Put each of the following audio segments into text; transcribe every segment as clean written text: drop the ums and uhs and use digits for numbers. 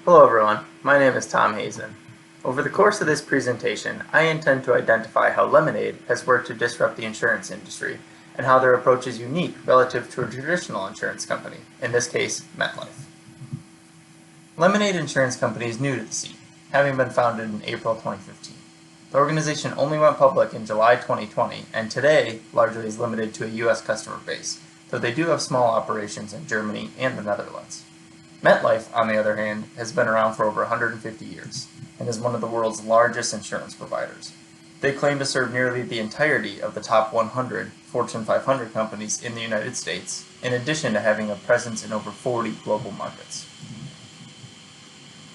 Hello everyone, my name is Tom Hazen. Over the course of this presentation, I intend to identify how Lemonade has worked to disrupt the insurance industry and how their approach is unique relative to a traditional insurance company, in this case, MetLife. Lemonade Insurance Company is new to the scene, having been founded in April 2015. The organization only went public in July 2020 and today largely is limited to a US customer base, though they do have small operations in Germany and the Netherlands. MetLife, on the other hand, has been around for over 150 years and is one of the world's largest insurance providers. They claim to serve nearly the entirety of the top 100 Fortune 500 companies in the United States, in addition to having a presence in over 40 global markets.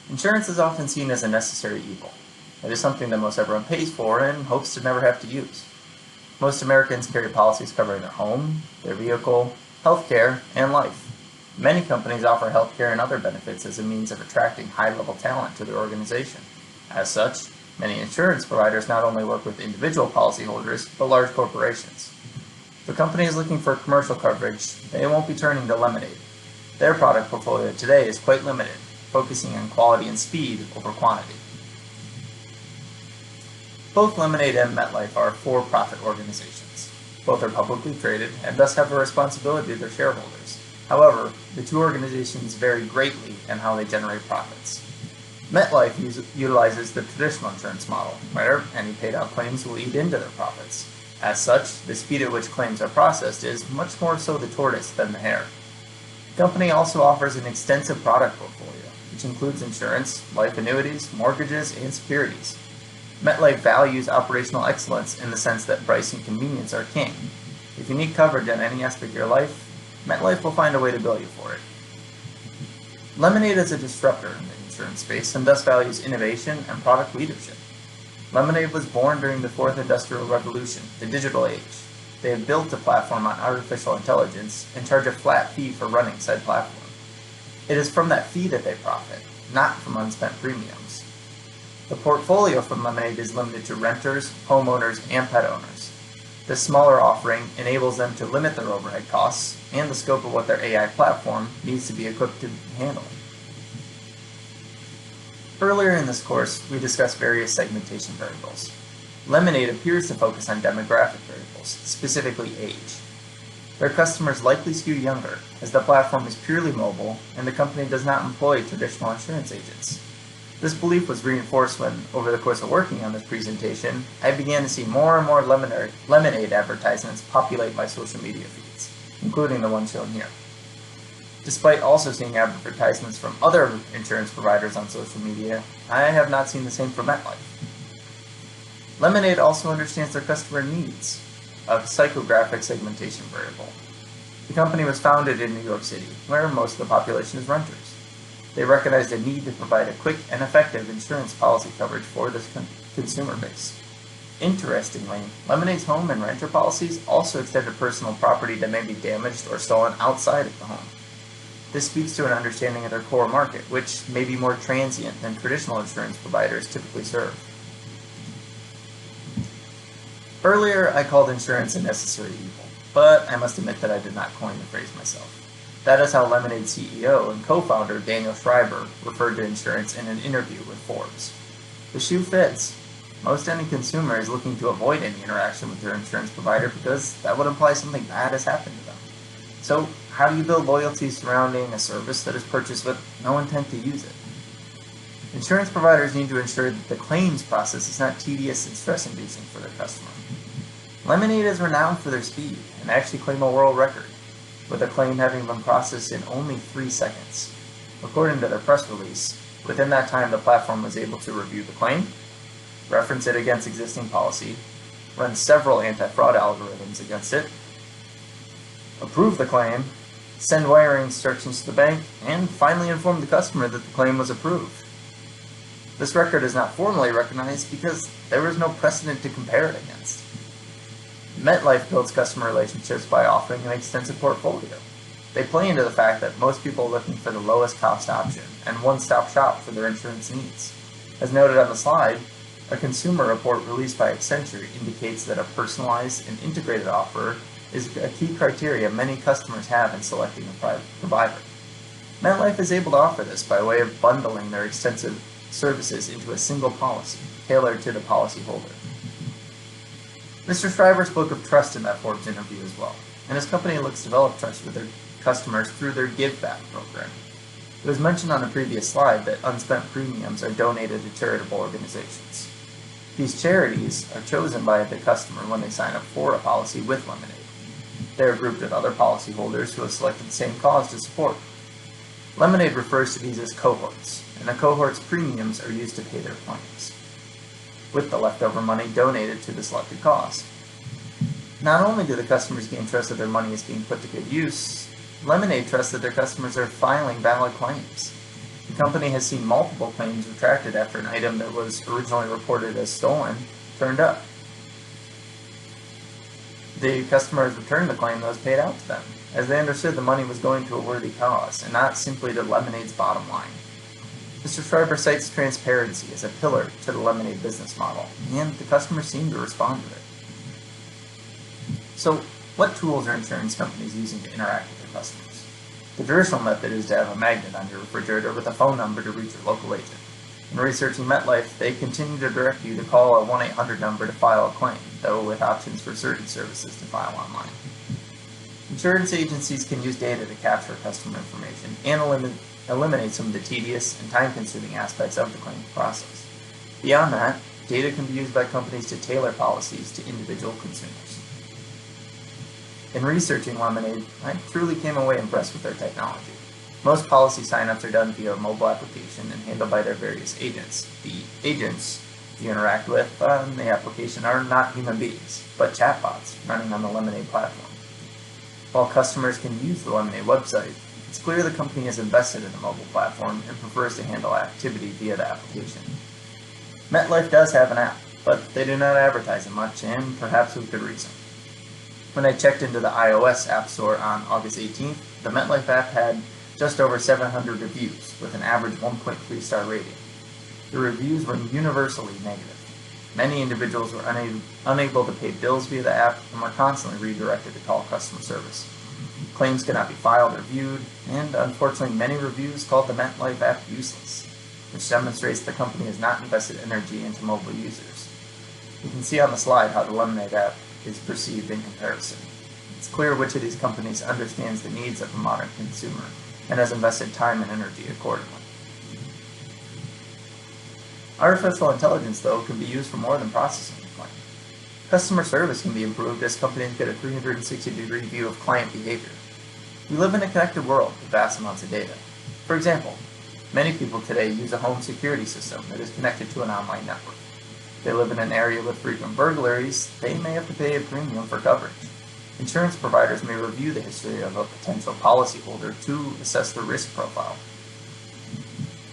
Insurance is often seen as a necessary evil. It is something that most everyone pays for and hopes to never have to use. Most Americans carry policies covering their home, their vehicle, healthcare, and life. Many companies offer healthcare and other benefits as a means of attracting high-level talent to their organization. As such, many insurance providers not only work with individual policyholders, but large corporations. If a company is looking for commercial coverage, they won't be turning to Lemonade. Their product portfolio today is quite limited, focusing on quality and speed over quantity. Both Lemonade and MetLife are for-profit organizations. Both are publicly traded and thus have a responsibility to their shareholders. However, the two organizations vary greatly in how they generate profits. MetLife utilizes the traditional insurance model, where any paid-out claims will eat into their profits. As such, the speed at which claims are processed is much more so the tortoise than the hare. The company also offers an extensive product portfolio, which includes insurance, life annuities, mortgages, and securities. MetLife values operational excellence in the sense that price and convenience are king. If you need coverage on any aspect of your life, MetLife will find a way to bill you for it. Lemonade is a disruptor in the insurance space and thus values innovation and product leadership. Lemonade was born during the fourth industrial revolution, the digital age. They have built a platform on artificial intelligence and charge a flat fee for running said platform. It is from that fee that they profit, not from unspent premiums. The portfolio from Lemonade is limited to renters, homeowners, and pet owners. This smaller offering enables them to limit their overhead costs and the scope of what their AI platform needs to be equipped to handle. Earlier in this course, we discussed various segmentation variables. Lemonade appears to focus on demographic variables, specifically age. Their customers likely skew younger, as the platform is purely mobile and the company does not employ traditional insurance agents. This belief was reinforced when, over the course of working on this presentation, I began to see more and more Lemonade advertisements populate my social media feeds, including the one shown here. Despite also seeing advertisements from other insurance providers on social media, I have not seen the same for MetLife. Lemonade also understands their customer needs, a psychographic segmentation variable. The company was founded in New York City, where most of the population is renters. They recognized a need to provide a quick and effective insurance policy coverage for this consumer base. Interestingly, Lemonade's home and renter policies also extend to personal property that may be damaged or stolen outside of the home. This speaks to an understanding of their core market, which may be more transient than traditional insurance providers typically serve. Earlier, I called insurance a necessary evil, but I must admit that I did not coin the phrase myself. That is how Lemonade's CEO and co-founder Daniel Schreiber referred to insurance in an interview with Forbes. The shoe fits. Most any consumer is looking to avoid any interaction with their insurance provider because that would imply something bad has happened to them. So, how do you build loyalty surrounding a service that is purchased with no intent to use it? Insurance providers need to ensure that the claims process is not tedious and stress-inducing for their customer. Lemonade is renowned for their speed and actually claim a world record, with a claim having been processed in only 3 seconds. According to their press release, within that time the platform was able to review the claim, reference it against existing policy, run several anti-fraud algorithms against it, approve the claim, send wiring instructions to the bank, and finally inform the customer that the claim was approved. This record is not formally recognized because there is no precedent to compare it against. MetLife builds customer relationships by offering an extensive portfolio. They play into the fact that most people are looking for the lowest cost option and one-stop shop for their insurance needs. As noted on the slide, a consumer report released by Accenture indicates that a personalized and integrated offer is a key criteria many customers have in selecting a private provider. MetLife is able to offer this by way of bundling their extensive services into a single policy, tailored to the policyholder. Mr. Schreiber spoke of trust in that Forbes interview as well, and his company looks to develop trust with their customers through their Give Back program. It was mentioned on a previous slide that unspent premiums are donated to charitable organizations. These charities are chosen by the customer when they sign up for a policy with Lemonade. They are grouped with other policyholders who have selected the same cause to support. Lemonade refers to these as cohorts, and the cohort's premiums are used to pay their claims, with the leftover money donated to the selected cause. Not only do the customers gain trust that their money is being put to good use, Lemonade trusts that their customers are filing valid claims. The company has seen multiple claims retracted after an item that was originally reported as stolen turned up. The customers returned the claim that was paid out to them, as they understood the money was going to a worthy cause, and not simply to Lemonade's bottom line. Mr. Schreiber cites transparency as a pillar to the Lemonade business model, and the customers seem to respond to it. So, what tools are insurance companies using to interact with their customers? The traditional method is to have a magnet on your refrigerator with a phone number to reach your local agent. In researching MetLife, they continue to direct you to call a 1-800 number to file a claim, though with options for certain services to file online. Insurance agencies can use data to capture customer information and eliminate some of the tedious and time-consuming aspects of the claims process. Beyond that, data can be used by companies to tailor policies to individual consumers. In researching Lemonade, I truly came away impressed with their technology. Most policy signups are done via a mobile application and handled by their various agents. The agents you interact with on the application are not human beings, but chatbots running on the Lemonade platform. While customers can use the Lemonade website, it's clear the company has invested in the mobile platform and prefers to handle activity via the application. MetLife does have an app, but they do not advertise it much, and perhaps with good reason. When I checked into the iOS App Store on August 18th, the MetLife app had just over 700 reviews, with an average 1.3 star rating. The reviews were universally negative. Many individuals were unable to pay bills via the app and were constantly redirected to call customer service. Claims could not be filed or viewed, and unfortunately many reviews called the MetLife app useless, which demonstrates the company has not invested energy into mobile users. You can see on the slide how the Lemonade app is perceived in comparison. It's clear which of these companies understands the needs of a modern consumer and has invested time and energy accordingly. Artificial intelligence, though, can be used for more than processing a claim. Customer service can be improved as companies get a 360-degree view of client behavior. We live in a connected world with vast amounts of data. For example, many people today use a home security system that is connected to an online network. If they live in an area with frequent burglaries, they may have to pay a premium for coverage. Insurance providers may review the history of a potential policyholder to assess the risk profile.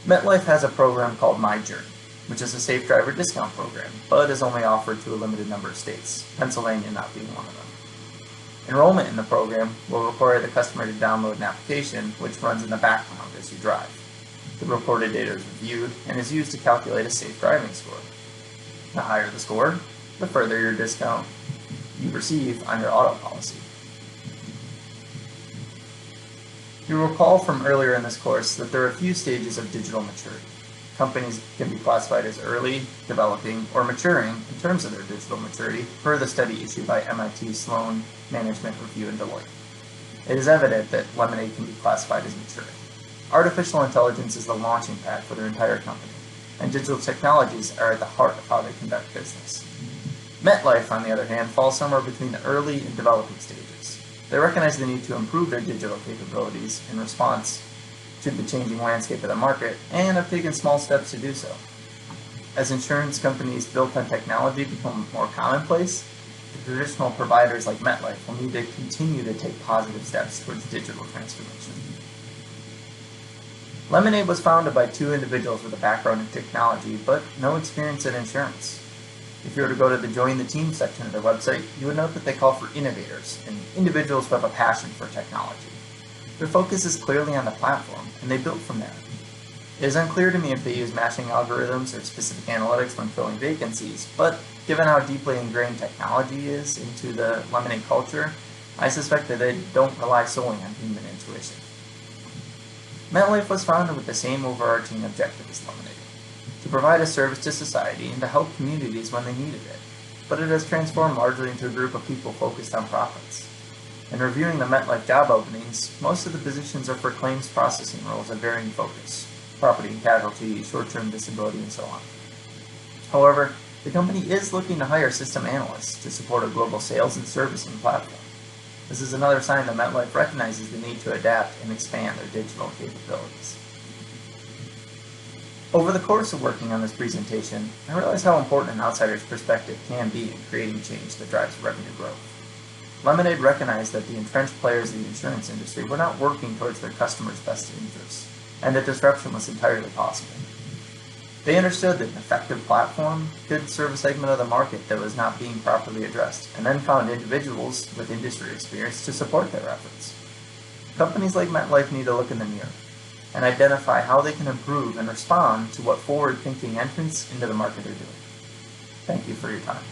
MetLife has a program called My Journey, which is a safe driver discount program, but is only offered to a limited number of states, Pennsylvania not being one of them. Enrollment in the program will require the customer to download an application which runs in the background as you drive. The reported data is reviewed and is used to calculate a safe driving score. The higher the score, the further your discount you receive on your auto policy. You'll recall from earlier in this course that there are a few stages of digital maturity. Companies can be classified as early, developing, or maturing in terms of their digital maturity per the study issued by MIT Sloan Management Review and Deloitte. It is evident that Lemonade can be classified as maturing. Artificial intelligence is the launching pad for their entire company, and digital technologies are at the heart of how they conduct business. MetLife, on the other hand, falls somewhere between the early and developing stages. They recognize the need to improve their digital capabilities in response to the changing landscape of the market, and have taken small steps to do so. As insurance companies built on technology become more commonplace, the traditional providers like MetLife will need to continue to take positive steps towards digital transformation. Lemonade was founded by two individuals with a background in technology, but no experience in insurance. If you were to go to the Join the Team section of their website, you would note that they call for innovators and individuals who have a passion for technology. Their focus is clearly on the platform, and they built from there. It is unclear to me if they use matching algorithms or specific analytics when filling vacancies, but given how deeply ingrained technology is into the Lemonade culture, I suspect that they don't rely solely on human intuition. MetLife was founded with the same overarching objective as Lemonade, to provide a service to society and to help communities when they needed it, but it has transformed largely into a group of people focused on profits. In reviewing the MetLife job openings, most of the positions are for claims processing roles of varying focus, property and casualty, short-term disability, and so on. However, the company is looking to hire system analysts to support a global sales and servicing platform. This is another sign that MetLife recognizes the need to adapt and expand their digital capabilities. Over the course of working on this presentation, I realized how important an outsider's perspective can be in creating change that drives revenue growth. Lemonade recognized that the entrenched players in the insurance industry were not working towards their customers' best interests, and that disruption was entirely possible. They understood that an effective platform could serve a segment of the market that was not being properly addressed, and then found individuals with industry experience to support their efforts. Companies like MetLife need to look in the mirror and identify how they can improve and respond to what forward-thinking entrants into the market are doing. Thank you for your time.